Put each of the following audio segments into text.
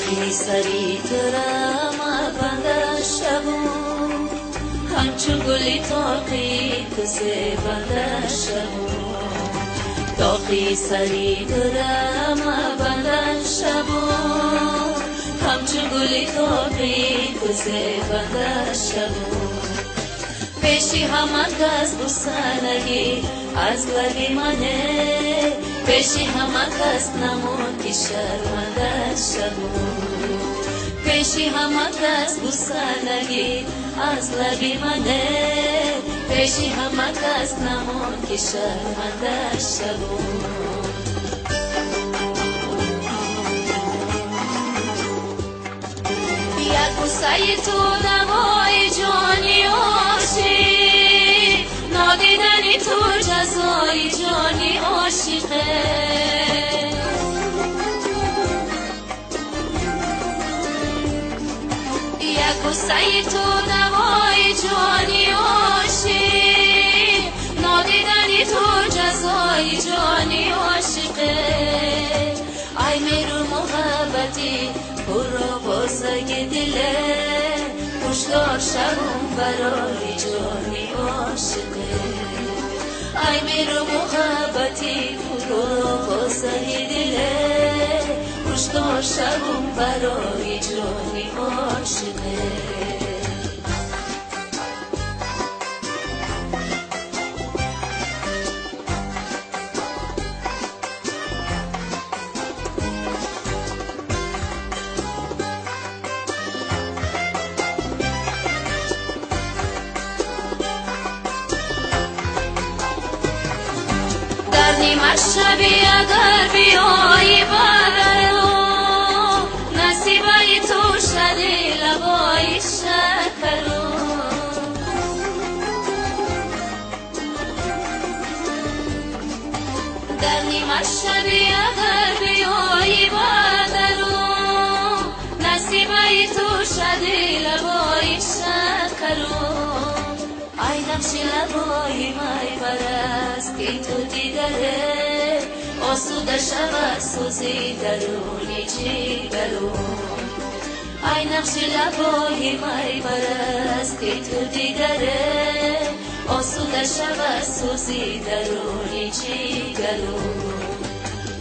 داغی سری ترم بنده شبون همچون گلی تاقی کسی بنده شبون داغی سری ترم بنده شبون همچون گلی تاقی کسی بنده شبون پیشی همه کس بسنگی از لبی منه پیشی همه کس نمون که شرمنده شبون پیشی همه کس بسنگی از لبی منه پیشی همه کس نمون که شرمنده شبون یک بوسه تو دوای جانی عاشق نادیدنی تو جزای جانی عاشقه یک بوسه تو دوای جانی عاشق نادیدنی تو جزای جانی عاشقه ای میرو محبتی برو بازگ دله خوشدار شبون برای جانی عاشقه ای میرو محبتی برو بازگ دله خوشدار شبون برای جانی عاشقه نیمه شبی اگر بیایی برو نصیبه تو شدی لبای شکرو در نیمه شبی اگر بیایی برو نصیبه تو شدی لبای شکرو ای نقش لبای مای برست که تو دیدره آسوده شود سوزی درونی جیگرو ای نقش لبای مای برست که تو دیدره آسوده شود سوزی درونی جیگرو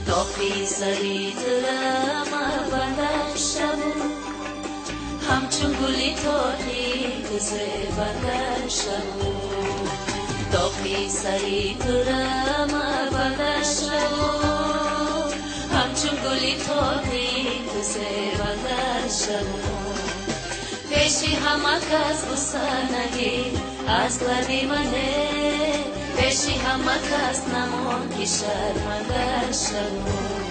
داغی سری ترم بنده شبون همچون گلی تاقی کسی بنده شبون داغی سری ترم بنده شبون همچون گلی تاقی کسی بنده شبون پیشی همه کس بسنگی از لبی منه پیشی همه کس نمون که شرمنده شبون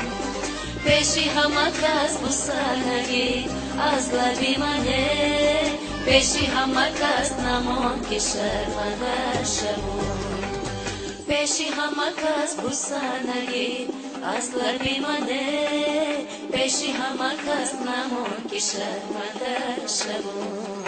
پیشی همه کس بسنگی از لبی منه پیشی همه کس نمون که شرمنده شبون پیشی همه کس بسنگی از لبی منه پیشی همه کس نمون که شرمنده شبون